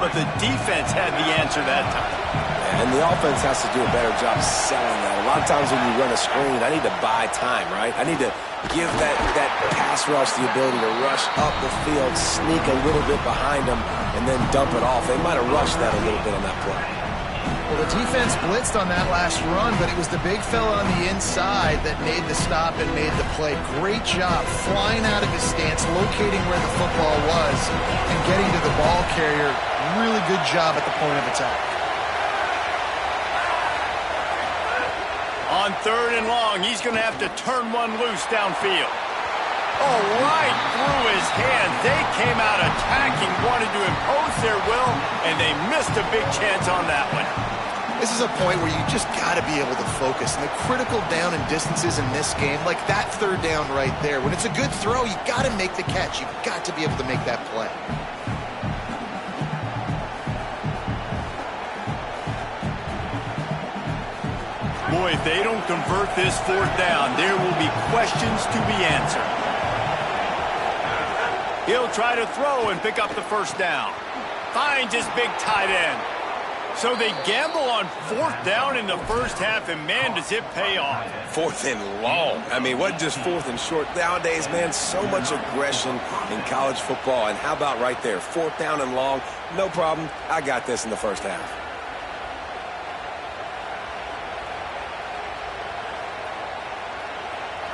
but the defense had the answer that time. And the offense has to do a better job selling that. A lot of times when you run a screen, I need to buy time, right? I need to give that pass rush the ability to rush up the field, sneak a little bit behind them, and then dump it off. They might have rushed that a little bit on that play. Well, the defense blitzed on that last run, but it was the big fella on the inside that made the stop and made the play. Great job flying out of his stance, locating where the football was, and getting to the ball carrier. Really good job at the point of attack. On 3rd and long, he's going to have to turn one loose downfield. Oh, right through his hands. They came out attacking, wanted to impose their will, and they missed a big chance on that one. This is a point where you just got to be able to focus. And the critical down and distances in this game, like that 3rd down right there, when it's a good throw, you got to make the catch. You've got to be able to make that play. Boy, if they don't convert this 4th down, there will be questions to be answered. He'll try to throw and pick up the 1st down. Finds his big tight end. So they gamble on 4th down in the first half, and man, does it pay off. 4th and long. I mean, what just 4th and short? Nowadays, man, so much aggression in college football. And how about right there, 4th down and long? No problem. I got this in the first half.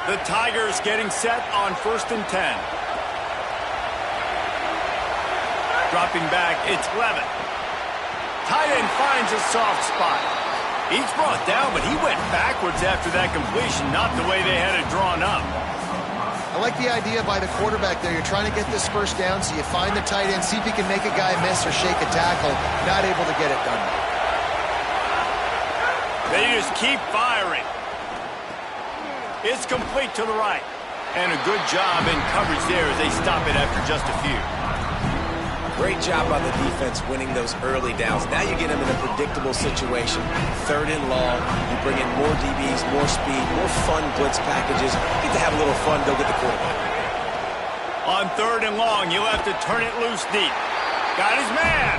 The Tigers getting set on 1st and 10. Dropping back, it's Levitt. Tight end finds a soft spot. He's brought down, but he went backwards after that completion, not the way they had it drawn up. I like the idea by the quarterback there. You're trying to get this 1st down, so you find the tight end, see if he can make a guy miss or shake a tackle. Not able to get it done. They just keep firing. It's complete to the right. And a good job in coverage there as they stop it after just a few. Great job by the defense winning those early downs. Now you get them in a predictable situation. 3rd and long. You bring in more DBs, more speed, more fun blitz packages. Get to have a little fun, go get the quarterback. On 3rd and long, you'll have to turn it loose deep. Got his man.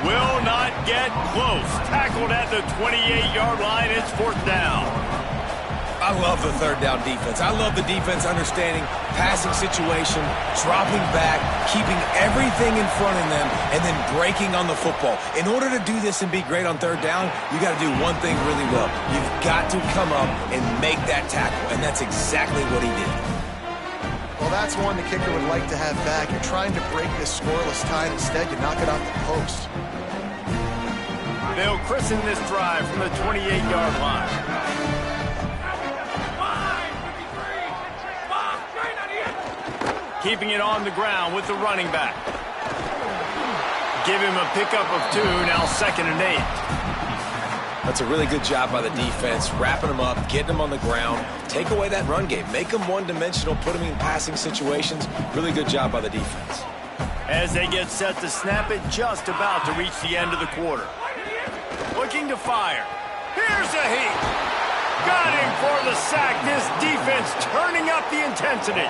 Will not get close. Tackled at the 28-yard line. It's 4th down. I love the 3rd down defense. I love the defense understanding passing situation, dropping back, keeping everything in front of them, and then breaking on the football. In order to do this and be great on 3rd down, you got to do one thing really well. You've got to come up and make that tackle, and that's exactly what he did. Well, that's one the kicker would like to have back. You're trying to break this scoreless tie. Instead, you knock it off the post. They'll christen this drive from the 28-yard line. Keeping it on the ground with the running back. Give him a pickup of 2, now 2nd and 8. That's a really good job by the defense, wrapping them up, getting them on the ground, take away that run game, make them one-dimensional, put them in passing situations. Really good job by the defense. As they get set to snap it, just about to reach the end of the quarter. Looking to fire. Here's a heat. Got him for the sack. This defense turning up the intensity.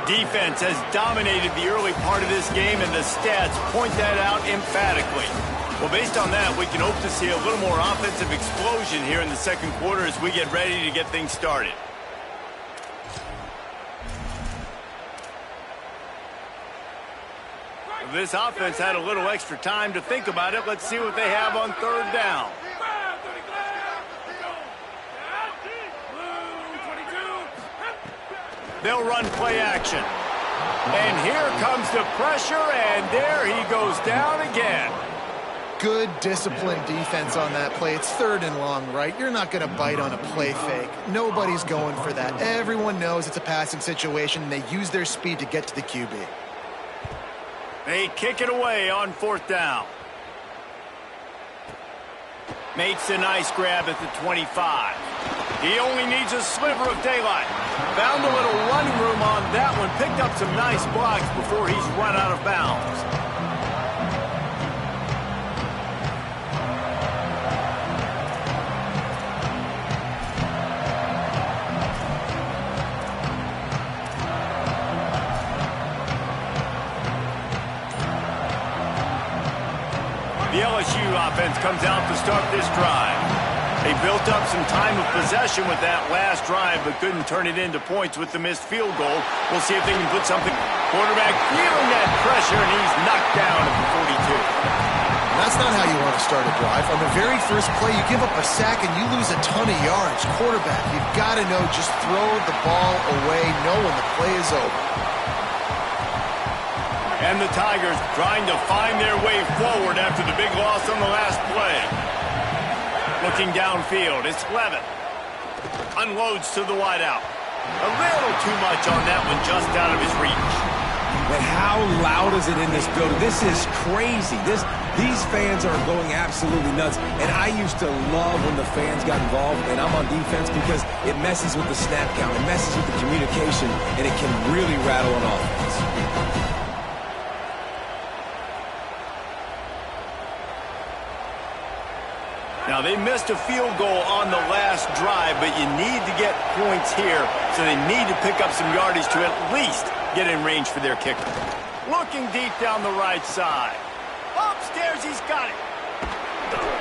Defense has dominated the early part of this game, and the stats point that out emphatically. Well, based on that, we can hope to see a little more offensive explosion here in the 2nd quarter as we get ready to get things started. This offense had a little extra time to think about it. Let's see what they have on 3rd down. They'll run play action. And here comes the pressure, and there he goes down again. Good disciplined defense on that play. It's 3rd and long, right? You're not going to bite on a play fake. Nobody's going for that. Everyone knows it's a passing situation, and they use their speed to get to the QB. They kick it away on 4th down. Makes a nice grab at the 25. He only needs a sliver of daylight. Found a little running room on that one. Picked up some nice blocks before he's run out of bounds. The LSU offense comes out to start this drive. They built up some time of possession with that last drive, but couldn't turn it into points with the missed field goal. We'll see if they can put something. Quarterback feeling that pressure, and he's knocked down at the 42. That's not how you want to start a drive. On the very first play, you give up a sack and you lose a ton of yards. Quarterback, you've got to know, just throw the ball away, know when the play is over. And the Tigers trying to find their way forward after the big loss on the last play. Looking downfield, it's Levitt. Unloads to the wideout. A little too much on that one, just out of his reach. But how loud is it in this building? This is crazy. These fans are going absolutely nuts. And I used to love when the fans got involved, and I'm on defense, because it messes with the snap count, it messes with the communication, and it can really rattle an offense. Now, they missed a field goal on the last drive, but you need to get points here, so they need to pick up some yardage to at least get in range for their kicker. Looking deep down the right side. Upstairs, he's got it.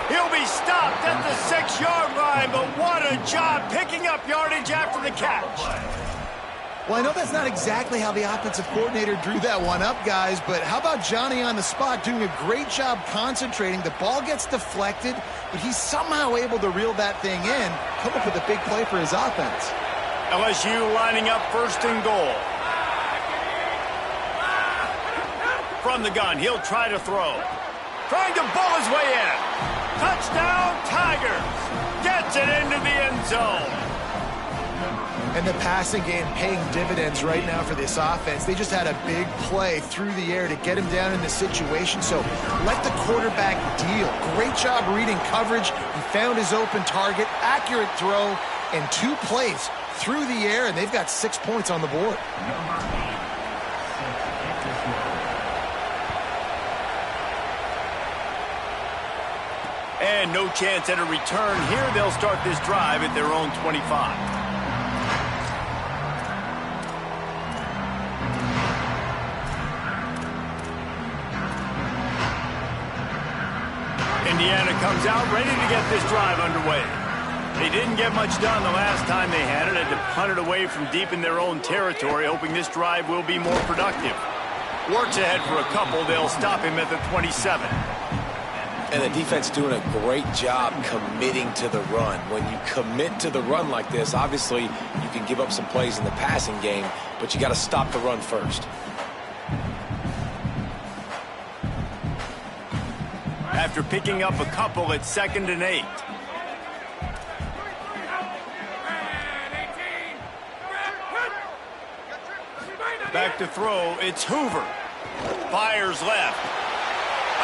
He'll be stopped at the 6-yard line, but what a job picking up yardage after the catch. Well, I know that's not exactly how the offensive coordinator drew that one up, guys, but how about Johnny on the spot doing a great job concentrating? The ball gets deflected, but he's somehow able to reel that thing in, come up with a big play for his offense. LSU lining up first and goal. From the gun, he'll try to throw. Trying to bull his way in. Touchdown, Tigers. Gets it into the end zone. And the passing game paying dividends right now for this offense. They just had a big play through the air to get him down in the situation. So let the quarterback deal. Great job reading coverage. He found his open target, accurate throw, and 2 plays through the air, and they've got 6 points on the board. And no chance at a return here. They'll start this drive at their own 25. Indiana comes out ready to get this drive underway. They didn't get much done the last time they had it. Had to punt it away from deep in their own territory, hoping this drive will be more productive. Works ahead for a couple. They'll stop him at the 27. And the defense doing a great job committing to the run. When you commit to the run like this, obviously you can give up some plays in the passing game, but you got to stop the run first. After picking up a couple, it's 2nd and 8. Back to throw, it's Hoover. Fires left.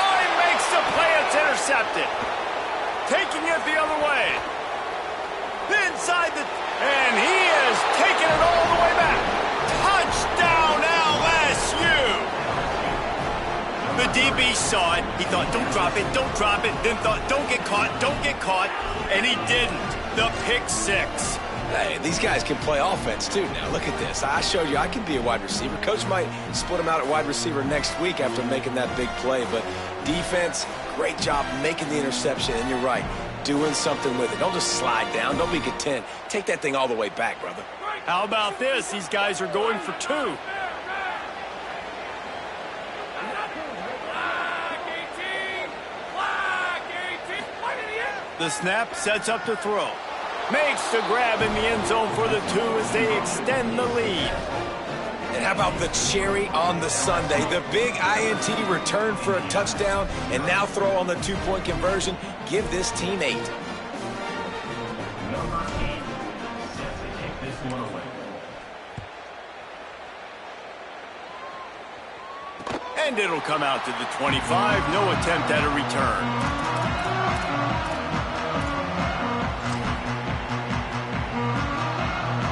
Oh, he makes the play, it's intercepted. Taking it the other way. Inside the... And he is taking it all the way back. Touchdown, LSU! The DB saw it. He thought, don't drop it, don't drop it. Then thought, don't get caught. And he didn't. The pick 6. Hey, these guys can play offense, too. Now, look at this. I showed you I can be a wide receiver. Coach might split him out at wide receiver next week after making that big play. But defense, great job making the interception. And you're right, doing something with it. Don't just slide down. Don't be content. Take that thing all the way back, brother. How about this? These guys are going for 2. The snap sets up to throw. Makes the grab in the end zone for the 2 as they extend the lead. And how about the cherry on the sundae? The big INT return for a touchdown, and now throw on the 2-point conversion. Give this team 8. And it'll come out to the 25. No attempt at a return.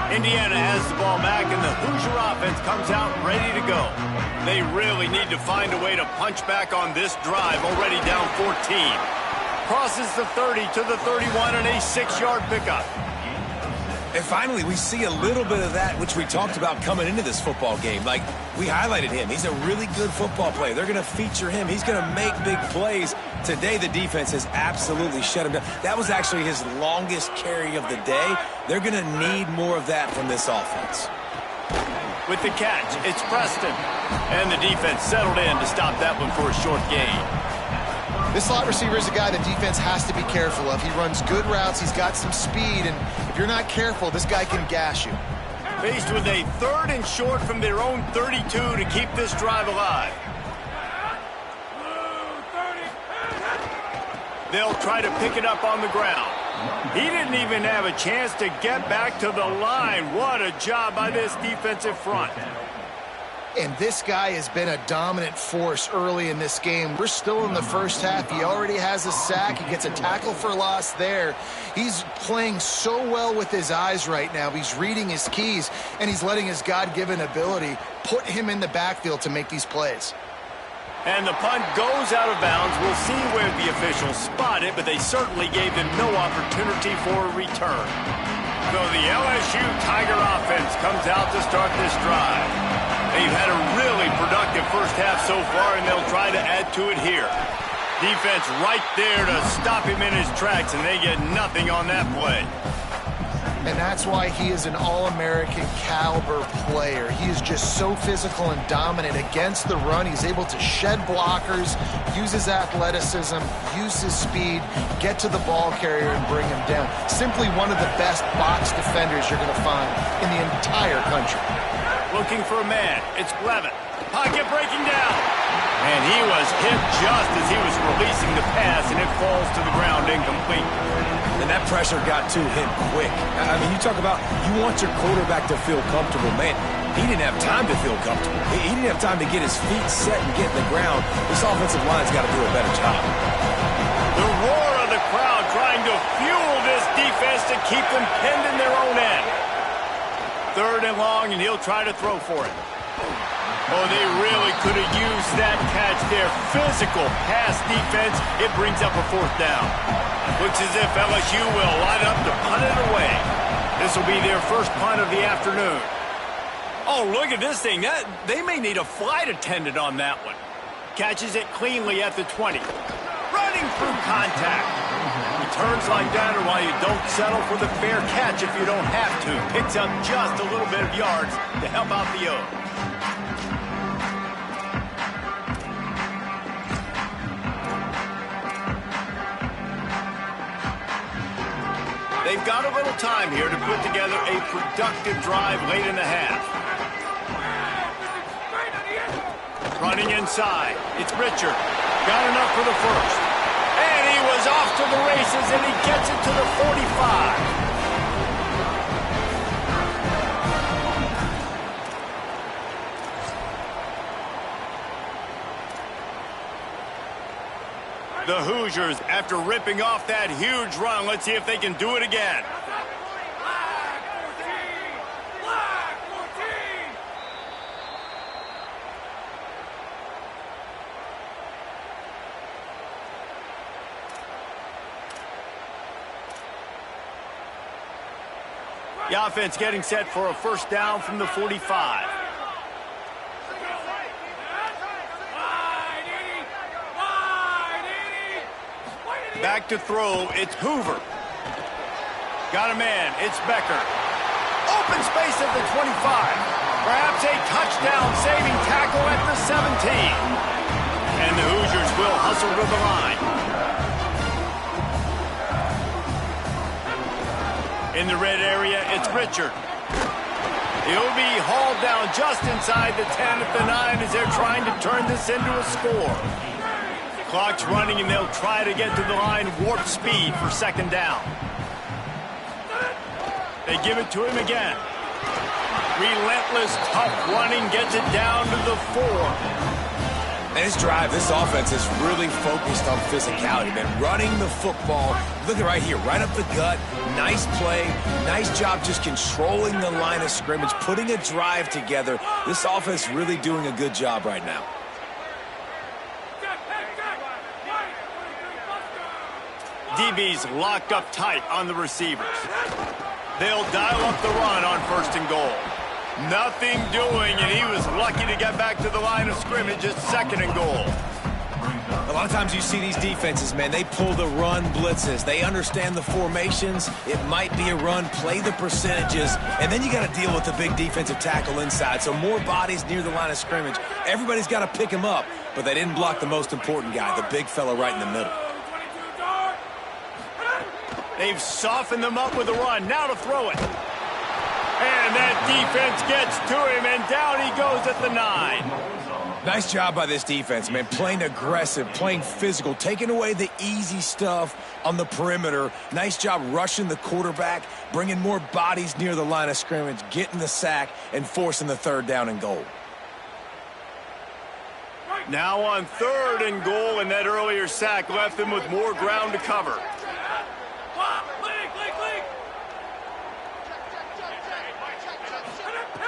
Indiana has the ball back, and the Hoosier offense comes out ready to go. They really need to find a way to punch back on this drive, already down 14. Crosses the 30 to the 31 and a 6-yard pickup. And finally, we see a little bit of that, which we talked about coming into this football game. Like, we highlighted him. He's a really good football player. They're going to feature him. He's going to make big plays. Today, the defense has absolutely shut him down. That was actually his longest carry of the day. They're going to need more of that from this offense. With the catch, it's Preston. And the defense settled in to stop that one for a short gain. This slot receiver is a guy the defense has to be careful of. He runs good routes. He's got some speed. And if you're not careful, this guy can gash you. Faced with a 3rd and short from their own 32 to keep this drive alive. They'll try to pick it up on the ground. He didn't even have a chance to get back to the line. What a job by this defensive front. And this guy has been a dominant force early in this game. We're still in the first half. He already has a sack. He gets a tackle for loss there. He's playing so well with his eyes right now. He's reading his keys, and he's letting his God-given ability put him in the backfield to make these plays. And the punt goes out of bounds. We'll see where the officials spot it, but they certainly gave them no opportunity for a return. So the LSU Tiger offense comes out to start this drive. They've had a really productive first half so far, and they'll try to add to it here. Defense right there to stop him in his tracks, and they get nothing on that play. And that's why he is an All-American caliber player. He is just so physical and dominant against the run. He's able to shed blockers, use his athleticism, use his speed, get to the ball carrier and bring him down. Simply one of the best box defenders you're going to find in the entire country. Looking for a man. It's Levitt. Pocket breaking down. And he was hit just as he was releasing the pass, and it falls to the ground incomplete. And that pressure got to him quick. I mean, you talk about you want your quarterback to feel comfortable. Man, he didn't have time to feel comfortable. He didn't have time to get his feet set and get in the ground. This offensive line's got to do a better job. The roar of the crowd trying to fuel this defense to keep them pinned in their own end. 3rd and long, and he'll try to throw for it. Oh, they really could have used that catch there. Physical pass defense. It brings up a 4th down. Looks as if LSU will line up to punt it away. This will be their first punt of the afternoon. Oh, look at this thing. They may need a flight attendant on that one. Catches it cleanly at the 20. Running through contact. Returns like that are why you don't settle for the fair catch if you don't have to. Picks up just a little bit of yards to help out the O. They've got a little time here to put together a productive drive late in the half. Running inside. It's Richard. Got enough for the first. And he was off to the races, and he gets it to the 45. The Hoosiers, after ripping off that huge run, let's see if they can do it again. The offense getting set for a 1st down from the 45. Back to throw, it's Hoover. Got a man, it's Becker. Open space at the 25. Perhaps a touchdown-saving tackle at the 17. And the Hoosiers will hustle to the line. In the red area, it's Richard. He'll be hauled down just inside the 10 at the 9 as they're trying to turn this into a score. Clock's running, and they'll try to get to the line warp speed for 2nd down. They give it to him again. Relentless, tough running gets it down to the 4. And this drive, this offense is really focused on physicality, man. Running the football. Look at right here, right up the gut. Nice play. Nice job just controlling the line of scrimmage, putting a drive together. This offense really doing a good job right now. DB's locked up tight on the receivers. They'll dial up the run on 1st and goal. Nothing doing, and he was lucky to get back to the line of scrimmage at 2nd and goal. A lot of times you see these defenses, man, they pull the run blitzes. They understand the formations. It might be a run, play the percentages, and then you got to deal with the big defensive tackle inside. So more bodies near the line of scrimmage. Everybody's got to pick him up, but they didn't block the most important guy, the big fella right in the middle. They've softened them up with a run. Now to throw it. And that defense gets to him, and down he goes at the 9. Nice job by this defense, man. Playing aggressive, playing physical, taking away the easy stuff on the perimeter. Nice job rushing the quarterback, bringing more bodies near the line of scrimmage, getting the sack, and forcing the 3rd down and goal. Now on 3rd and goal, and that earlier sack left them with more ground to cover.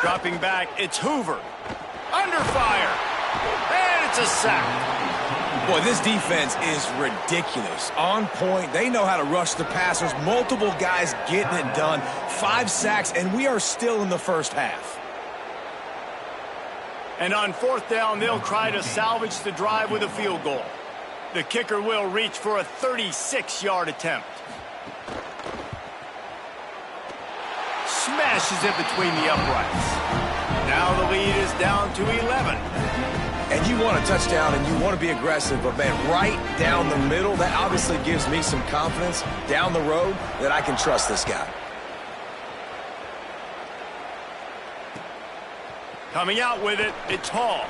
Dropping back, it's Hoover. Under fire. And it's a sack. Boy, this defense is ridiculous. On point. They know how to rush the passers. Multiple guys getting it done. 5 sacks, and we are still in the 1st half. And on 4th down, they'll try to salvage the drive with a field goal. The kicker will reach for a 36-yard attempt. Smashes it between the uprights. Now the lead is down to 11. And you want a touchdown and you want to be aggressive, but man, right down the middle, that obviously gives me some confidence down the road that I can trust this guy. Coming out with it, it's Hall.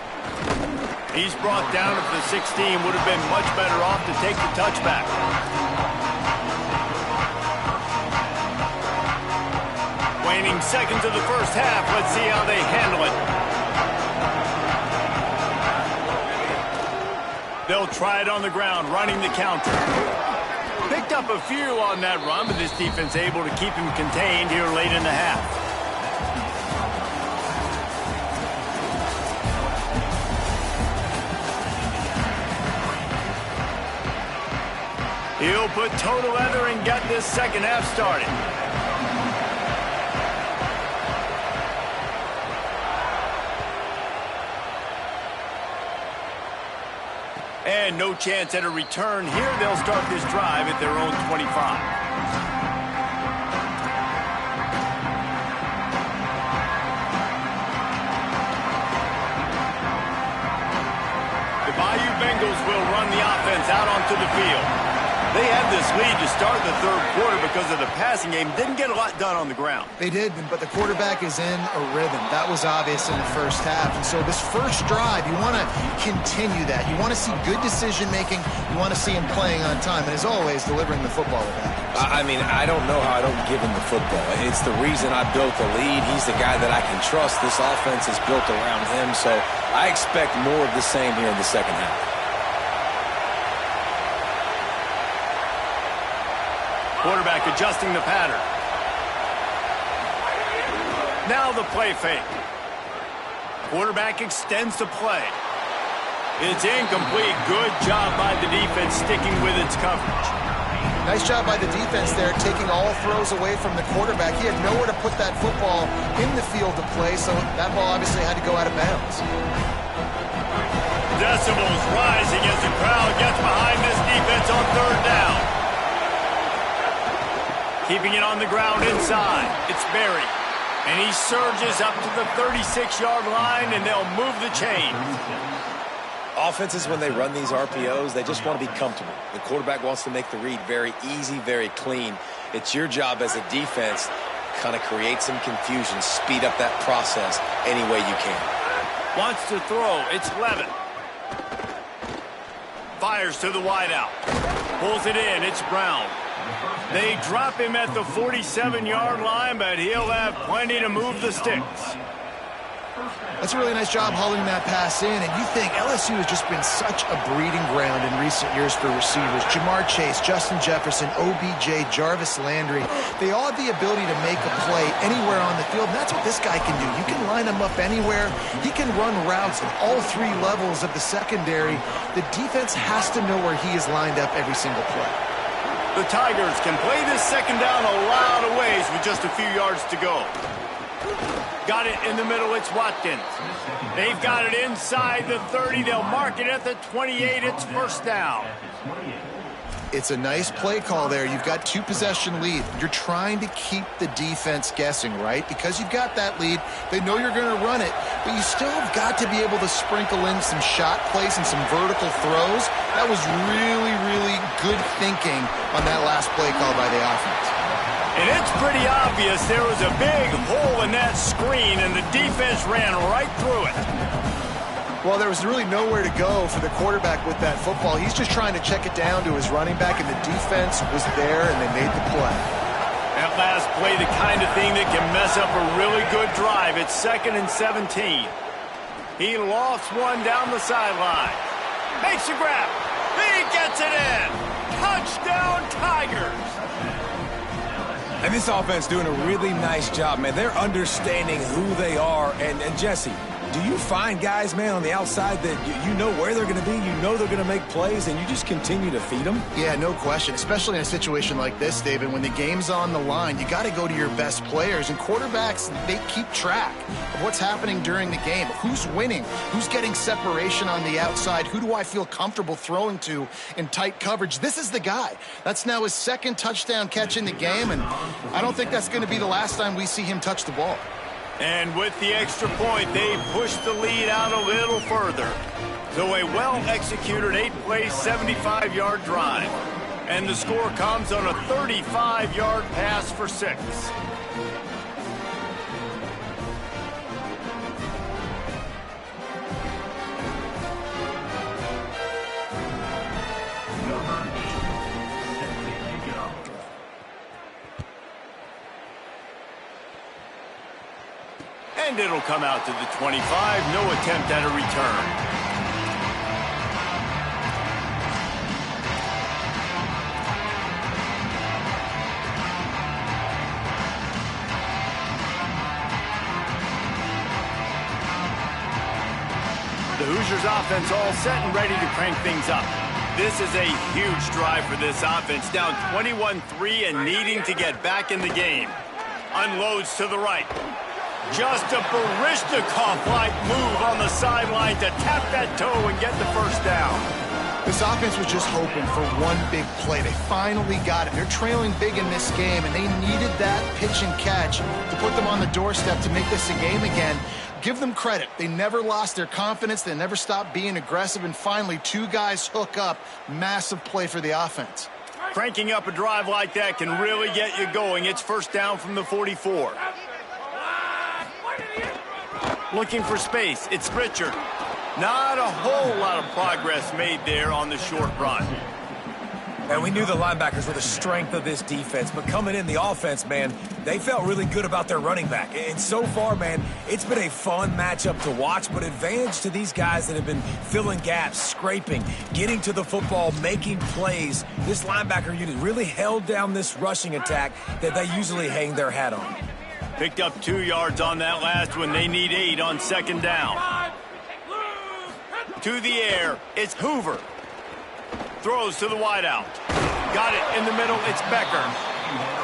He's brought down at the 16, would have been much better off to take the touchback. Waning seconds of the 1st half. Let's see how they handle it. They'll try it on the ground, running the counter. Picked up a few on that run, but this defense able to keep him contained here late in the half. He'll put toe to leather and get this 2nd half started. And no chance at a return here. They'll start this drive at their own 25. The Bayou Bengals will run the offense out onto the field. They had this lead to start the 3rd quarter because of the passing game. Didn't get a lot done on the ground. They did, but the quarterback is in a rhythm. That was obvious in the 1st half. And so this 1st drive, you want to continue that. You want to see good decision-making. You want to see him playing on time. And as always, delivering the football with that. I mean, I don't know how I don't give him the football. It's the reason I built the lead. He's the guy that I can trust. This offense is built around him. So I expect more of the same here in the 2nd half. Quarterback adjusting the pattern. Now the play fake. Quarterback extends the play. It's incomplete. Good job by the defense sticking with its coverage. Nice job by the defense there, taking all throws away from the quarterback. He had nowhere to put that football in the field to play, so that ball obviously had to go out of bounds. Decibels rising as the crowd gets behind this defense on 3rd down. Keeping it on the ground inside. It's Berry. And he surges up to the 36-yard line, and they'll move the chain. Offenses, when they run these RPOs, they just want to be comfortable. The quarterback wants to make the read very easy, very clean. It's your job as a defense to kind of create some confusion, speed up that process any way you can. Wants to throw. It's Levin. Fires to the wideout. Pulls it in. It's Brown. They drop him at the 47-yard line, but he'll have plenty to move the sticks. That's a really nice job hauling that pass in, and you think LSU has just been such a breeding ground in recent years for receivers. Jamar Chase, Justin Jefferson, OBJ, Jarvis Landry, they all have the ability to make a play anywhere on the field, and that's what this guy can do. You can line him up anywhere. He can run routes at all 3 levels of the secondary. The defense has to know where he is lined up every single play. The Tigers can play this second down a lot of ways with just a few yards to go. Got it in the middle. It's Watkins. They've got it inside the 30. They'll mark it at the 28. It's first down. It's a nice play call there. You've got 2-possession lead. You're trying to keep the defense guessing, right? Because you've got that lead, they know you're going to run it, but you still have got to be able to sprinkle in some shot plays and some vertical throws. That was really, really good thinking on that last play call by the offense. And it's pretty obvious there was a big hole in that screen, and the defense ran right through it. Well, there was really nowhere to go for the quarterback with that football. He's just trying to check it down to his running back, and the defense was there, and they made the play. That last play, the kind of thing that can mess up a really good drive. It's 2nd and 17. He lofts one down the sideline. Makes a grab. He gets it in. Touchdown, Tigers. And this offense doing a really nice job, man. They're understanding who they are. And Jesse, do you find guys, man, on the outside that you know where they're going to be, you know they're going to make plays, and you just continue to feed them? Yeah, no question, especially in a situation like this, David. When the game's on the line, you got to go to your best players, and quarterbacks, they keep track of what's happening during the game. Who's winning? Who's getting separation on the outside? Who do I feel comfortable throwing to in tight coverage? This is the guy. That's now his 2nd touchdown catch in the game, and I don't think that's going to be the last time we see him touch the ball. And with the extra point, they push the lead out a little further. So a well-executed 8-play, 75-yard drive. And the score comes on a 35-yard pass for 6. And it'll come out to the 25. No attempt at a return. The Hoosiers offense all set and ready to crank things up. This is a huge drive for this offense. Down 21-3 and needing to get back in the game. Unloads to the right. Just a Baryshnikov-like move on the sideline to tap that toe and get the first down. This offense was just hoping for one big play. They finally got it. They're trailing big in this game, and they needed that pitch and catch to put them on the doorstep to make this a game again. Give them credit. They never lost their confidence. They never stopped being aggressive, and finally 2 guys hook up. Massive play for the offense. Cranking up a drive like that can really get you going. It's first down from the 44. Looking for space. It's Pritchard. Not a whole lot of progress made there on the short run. And we knew the linebackers were the strength of this defense, but coming in the offense, man, they felt really good about their running back. And so far, man, it's been a fun matchup to watch, but advantage to these guys that have been filling gaps, scraping, getting to the football, making plays. This linebacker unit really held down this rushing attack that they usually hang their hat on. Picked up 2 yards on that last one. They need 8 on second down. To the air, it's Hoover. Throws to the wideout. Got it in the middle, it's Becker.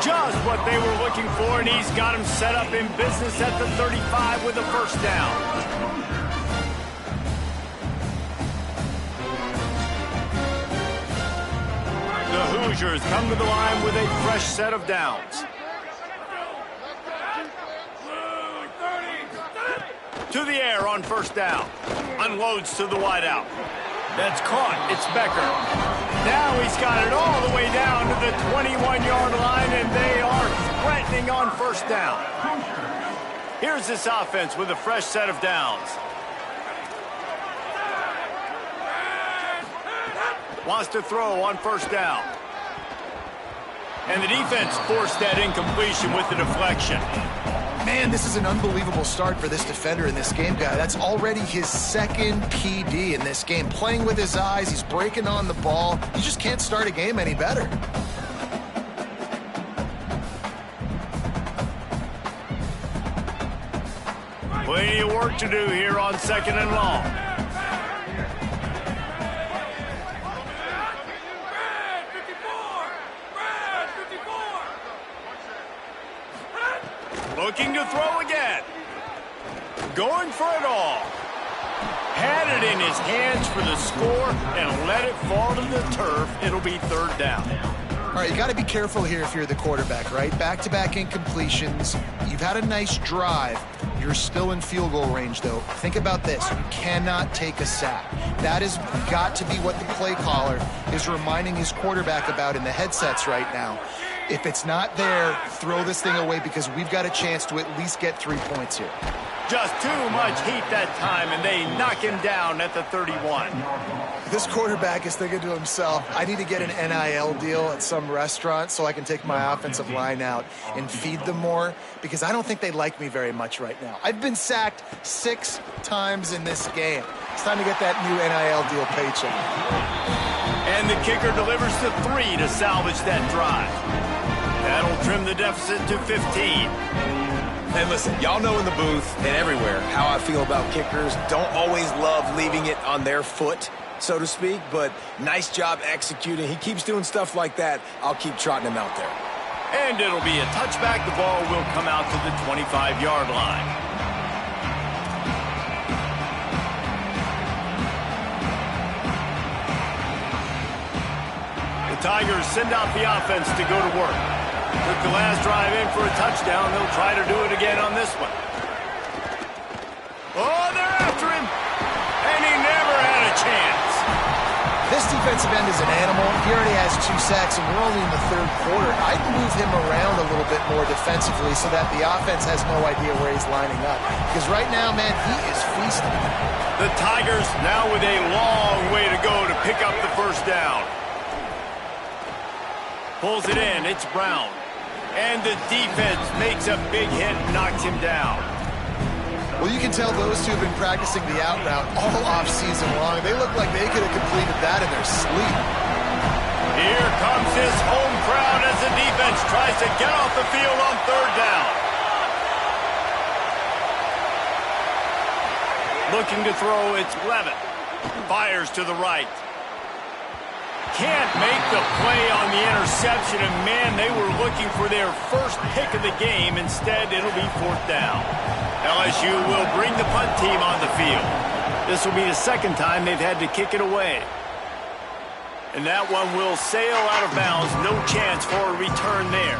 Just what they were looking for, and he's got him set up in business at the 35 with a first down. The Hoosiers come to the line with a fresh set of downs. To the air on first down. Unloads to the wideout. That's caught. It's Becker. Now he's got it all the way down to the 21-yard line, and they are threatening on first down. Here's this offense with a fresh set of downs. Wants to throw on first down. And the defense forced that incompletion with the deflection. Man, this is an unbelievable start for this defender in this game, guy. That's already his 2nd PD in this game. Playing with his eyes, he's breaking on the ball. You just can't start a game any better. Plenty of work to do here on second and long. Looking to throw again. Going for it all. Had it in his hands for the score and let it fall to the turf. It'll be third down. All right, you got to be careful here if you're the quarterback, right? Back-to-back incompletions. You've had a nice drive. You're still in field goal range, though. Think about this. You cannot take a sack. That has got to be what the play caller is reminding his quarterback about in the headsets right now. If it's not there, throw this thing away because we've got a chance to at least get 3 points here. Just too much heat that time, and they knock him down at the 31. This quarterback is thinking to himself, I need to get an NIL deal at some restaurant so I can take my offensive line out and feed them more because I don't think they like me very much right now. I've been sacked 6 times in this game. It's time to get that new NIL deal paycheck. And the kicker delivers to 3 to salvage that drive. That'll trim the deficit to 15. And listen, y'all know in the booth and everywhere how I feel about kickers. Don't always love leaving it on their foot, so to speak, but nice job executing. He keeps doing stuff like that. I'll keep trotting him out there. And it'll be a touchback. The ball will come out to the 25-yard line. The Tigers send out the offense to go to work. Took the last drive in for a touchdown. They'll try to do it again on this one. Oh, they're after him. And he never had a chance. This defensive end is an animal. He already has 2 sacks, and we're only in the 3rd quarter. I'd move him around a little bit more defensively so that the offense has no idea where he's lining up. Because right now, man, he is feasting. The Tigers now with a long way to go to pick up the first down. Pulls it in. It's Brown. And the defense makes a big hit and knocks him down. Well, you can tell those two have been practicing the out route all off-season long. They look like they could have completed that in their sleep. Here comes his home crowd as the defense tries to get off the field on 3rd down. Looking to throw, it's Levitt. Fires to the right. Can't make the play on the interception, and man, they were looking for their first pick of the game. Instead, it'll be 4th down. LSU will bring the punt team on the field. This will be the 2nd time they've had to kick it away. And that one will sail out of bounds. No chance for a return there.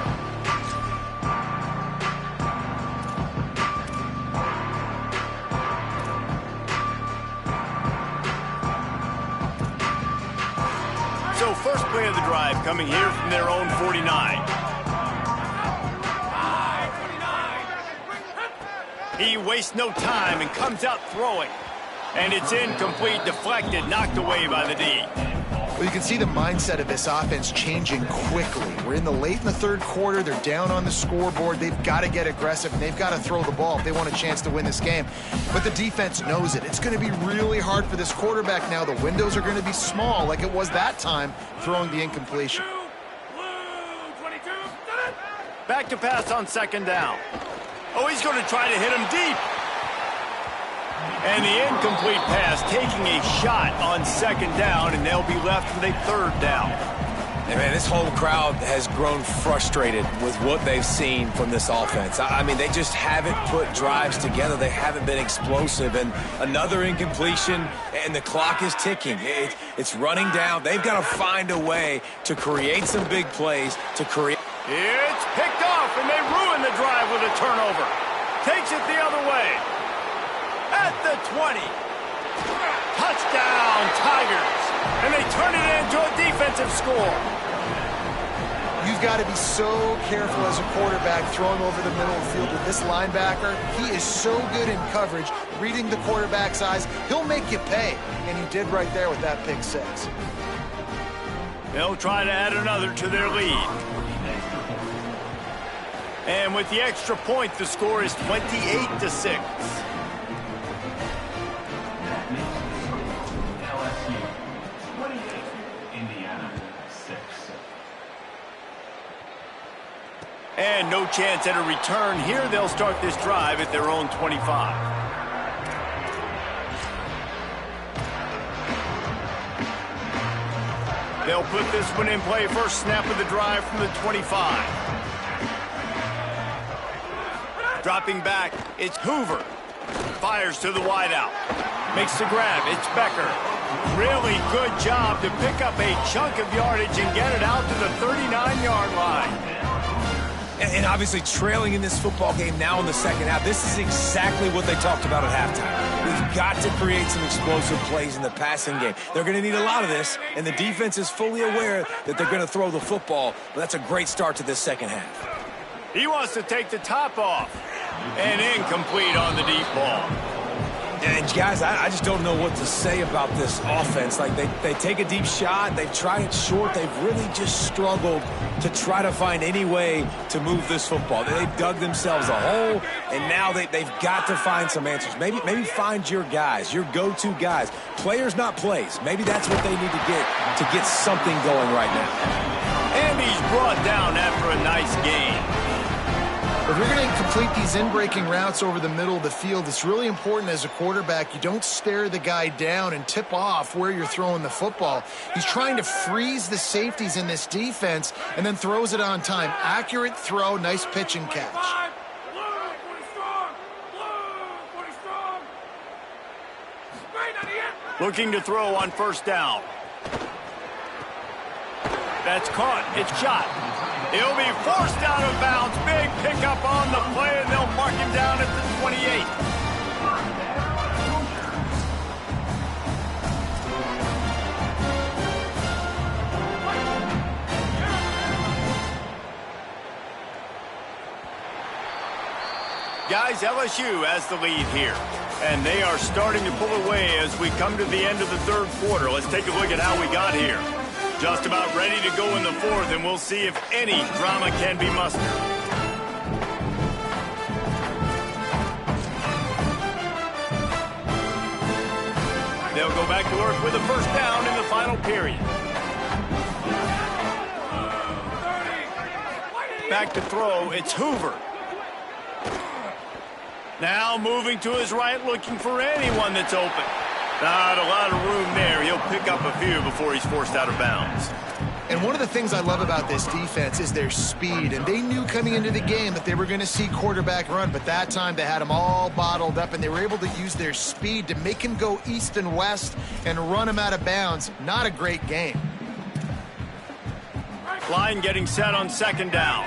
So first play of the drive coming here from their own 49. He wastes no time and comes out throwing. And it's incomplete, deflected, knocked away by the D. Well, you can see the mindset of this offense changing quickly. We're in the 3rd quarter. They're down on the scoreboard. They've got to get aggressive, and they've got to throw the ball if they want a chance to win this game. But the defense knows it. It's going to be really hard for this quarterback now. The windows are going to be small like it was that time throwing the incompletion. Back to pass on 2nd down. Oh, he's going to try to hit him deep. And the incomplete pass taking a shot on 2nd down, and they'll be left with a 3rd down. And man, this whole crowd has grown frustrated with what they've seen from this offense. I mean, they just haven't put drives together. They haven't been explosive. And another incompletion, and the clock is ticking. It's running down. They've got to find a way to create some big plays, to create... It's picked off, and they ruin the drive with a turnover. Takes it the other way. At the 20. Touchdown, Tigers. And they turn it into a defensive score. You've got to be so careful as a quarterback throwing over the middle of the field with this linebacker. He is so good in coverage, reading the quarterback's eyes. He'll make you pay, and he did right there with that pick 6. They'll try to add another to their lead. And with the extra point, the score is 28-6. And no chance at a return here. They'll start this drive at their own 25. They'll put this one in play. First snap of the drive from the 25. Dropping back, it's Hoover. Fires to the wideout. Makes the grab, it's Becker. Really good job to pick up a chunk of yardage and get it out to the 39-yard line. And obviously trailing in this football game now in the second half, this is exactly what they talked about at halftime. We've got to create some explosive plays in the passing game. They're going to need a lot of this, and the defense is fully aware that they're going to throw the football. But that's a great start to this second half. He wants to take the top off. And incomplete on the deep ball. And guys, I just don't know what to say about this offense. Like, they take a deep shot, they've tried it short, they've really just struggled to try to find any way to move this football. They've dug themselves a hole, and now they've got to find some answers. Maybe find your guys, your go-to guys. Players, not plays. Maybe that's what they need to get something going right now. And he's brought down after a nice gain. If you're going to complete these in-breaking routes over the middle of the field, it's really important as a quarterback you don't stare the guy down and tip off where you're throwing the football. He's trying to freeze the safeties in this defense and then throws it on time. Accurate throw, nice pitch and catch. Looking to throw on first down. That's caught. It's shot. He'll be forced out of bounds. Big pickup on the play, and they'll mark him down at the 28. Guys, LSU has the lead here, and they are starting to pull away as we come to the end of the third quarter. Let's take a look at how we got here. Just about ready to go in the fourth, and we'll see if any drama can be mustered. They'll go back to work with a first down in the final period. Back to throw, it's Hoover. Now moving to his right, looking for anyone that's open. Not a lot of room there. He'll pick up a few before he's forced out of bounds. And one of the things I love about this defense is their speed. And they knew coming into the game that they were going to see quarterback run. But that time they had him all bottled up, and they were able to use their speed to make him go east and west and run him out of bounds. Not a great game. Line getting set on second down.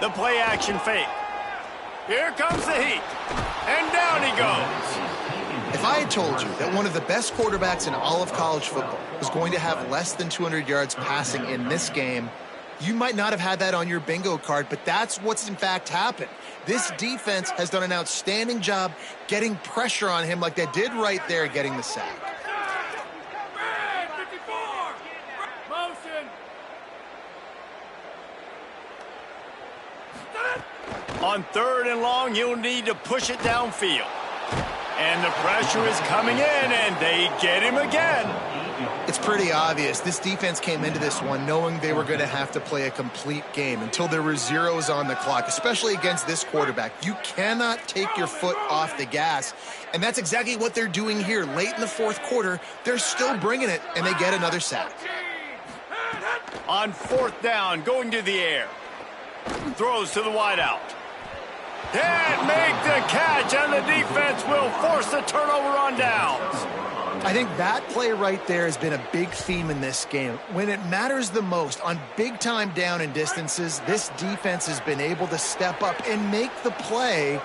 The play action fake. Here comes the heat. And down he goes. If I had told you that one of the best quarterbacks in all of college football was going to have less than 200 yards passing in this game, you might not have had that on your bingo card, but that's what's in fact happened. This defense has done an outstanding job getting pressure on him like they did right there, getting the sack. On third and long, he'll need to push it downfield. And the pressure is coming in, and they get him again. It's pretty obvious. This defense came into this one knowing they were going to have to play a complete game until there were zeros on the clock, especially against this quarterback. You cannot take your foot off the gas, and that's exactly what they're doing here. Late in the fourth quarter, they're still bringing it, and they get another sack. On fourth down, going to the air. Throws to the wideout. Can't make the catch, and the defense will force the turnover on downs. I think that play right there has been a big theme in this game. When it matters the most, on big-time down and distances, this defense has been able to step up and make the play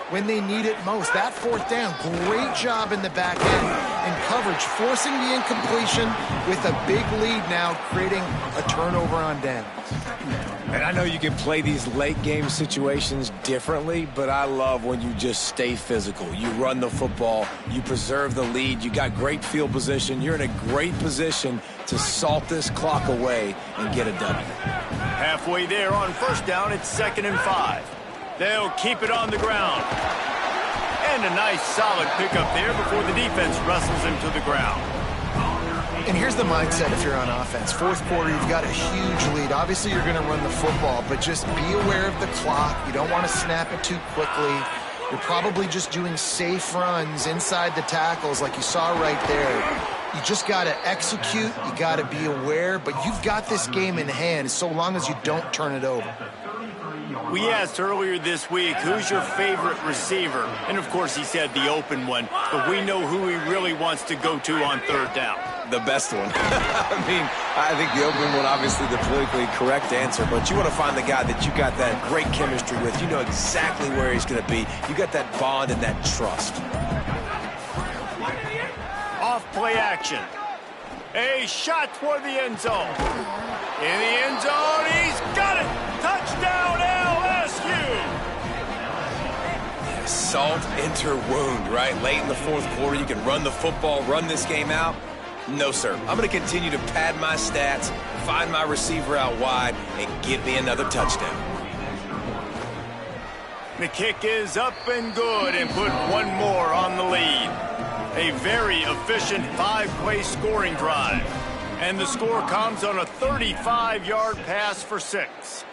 when they need it most. That fourth down, great job in the back end and coverage, forcing the incompletion with a big lead now, creating a turnover on downs. And I know you can play these late game situations differently, but I love when you just stay physical. You run the football, you preserve the lead, you got great field position, you're in a great position to salt this clock away and get a W. Halfway there on first down, it's 2nd and 5. They'll keep it on the ground. And a nice solid pickup there before the defense wrestles him to the ground. And here's the mindset if you're on offense. Fourth quarter, you've got a huge lead. Obviously, you're going to run the football, but just be aware of the clock. You don't want to snap it too quickly. You're probably just doing safe runs inside the tackles like you saw right there. You just got to execute. You got to be aware. But you've got this game in hand so long as you don't turn it over. We asked earlier this week, who's your favorite receiver? And, of course, he said the open one. But we know who he really wants to go to on third down. The best one. I mean, I think the open one, obviously the politically correct answer, but you want to find the guy that you got that great chemistry with. You know exactly where he's going to be. You got that bond and that trust. Off play action. A shot toward the end zone. In the end zone, he's got it. Touchdown, LSU. Salt enter wound, right? Late in the fourth quarter, you can run the football, run this game out. No, sir. I'm going to continue to pad my stats, find my receiver out wide, and get me another touchdown. The kick is up and good and put one more on the lead. A very efficient 5-play scoring drive. And the score comes on a 35-yard pass for 6.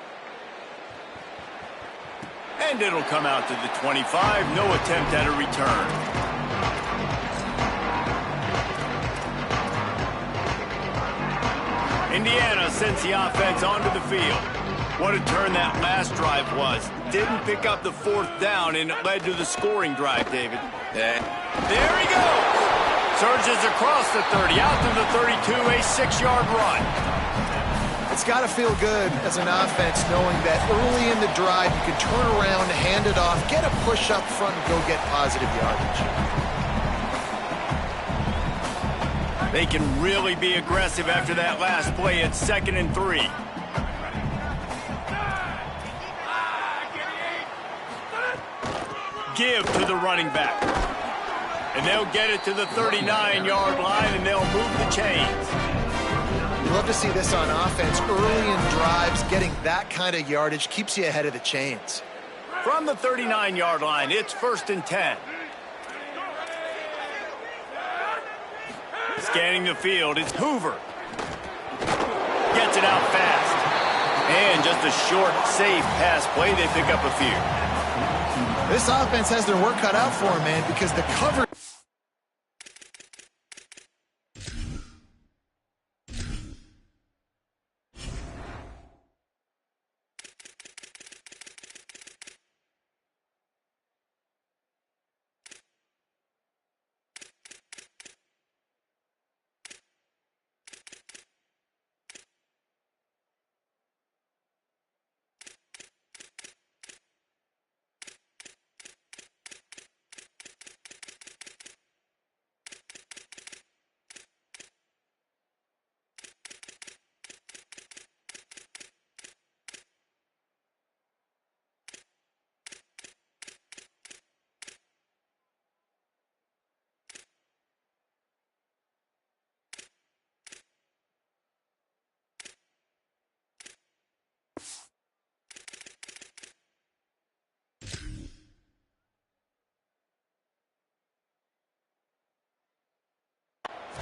And it'll come out to the 25. No attempt at a return. Indiana sends the offense onto the field. What a turn that last drive was. Didn't pick up the fourth down, and it led to the scoring drive, David. Yeah. There he goes. Surges across the 30, out to the 32, a 6-yard run. It's got to feel good as an offense knowing that early in the drive you can turn around, hand it off, get a push up front, and go get positive yardage. They can really be aggressive after that last play at 2nd and 3. Give to the running back. And they'll get it to the 39-yard line, and they'll move the chains. You love to see this on offense. Early in drives, getting that kind of yardage keeps you ahead of the chains. From the 39-yard line, it's 1st and 10. Scanning the field, it's Hoover. Gets it out fast. And just a short, safe pass play. They pick up a few. This offense has their work cut out for them, man, because the cover...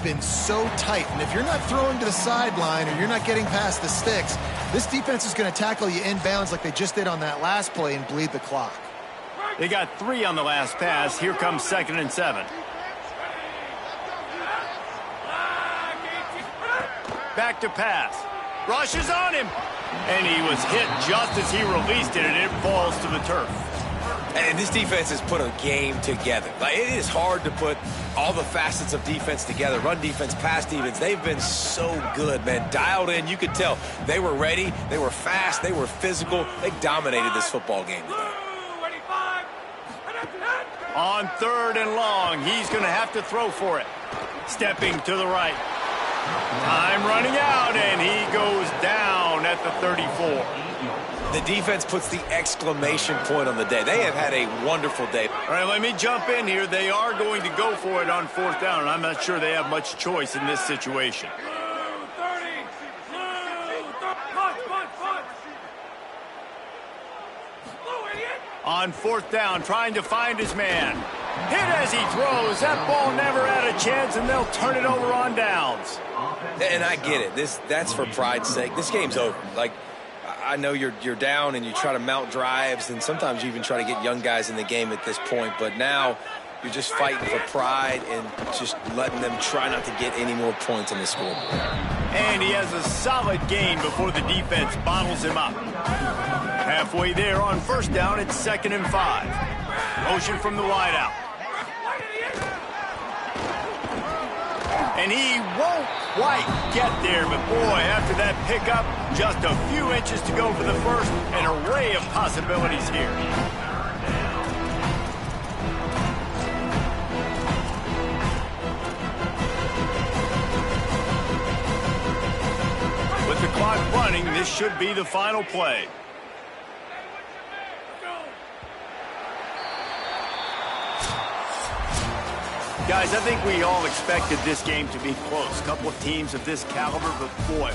been so tight, and if you're not throwing to the sideline or you're not getting past the sticks, this defense is going to tackle you inbounds like they just did on that last play and bleed the clock. They got 3 on the last pass. Here comes 2nd and 7. Back to pass. Rushes on him. And he was hit just as he released it, and it falls to the turf. And this defense has put a game together. Like, it is hard to put all the facets of defense together. Run defense, pass defense. They've been so good, man. Dialed in. You could tell they were ready. They were fast. They were physical. They dominated this football game today. On 3rd and long, he's going to have to throw for it. Stepping to the right. Time running out, and he goes down at the 34. The defense puts the exclamation point on the day. They have had a wonderful day. All right, let me jump in here. They are going to go for it on 4th down, and I'm not sure they have much choice in this situation. On 4th down, trying to find his man. Hit as he throws. That ball never had a chance, and they'll turn it over on downs. And I get it. That's for pride's sake. This game's over. Like, I know you're down and you try to mount drives, and sometimes you even try to get young guys in the game at this point. But now you're just fighting for pride and just letting them try not to get any more points on the scoreboard. And he has a solid gain before the defense bottles him up. Halfway there on first down, it's 2nd and 5. Motion from the wideout. And he won't quite get there, but boy, after that pickup, just a few inches to go for the first. An array of possibilities here. With the clock running, this should be the final play. Guys, I think we all expected this game to be close. A couple of teams of this caliber, but boy,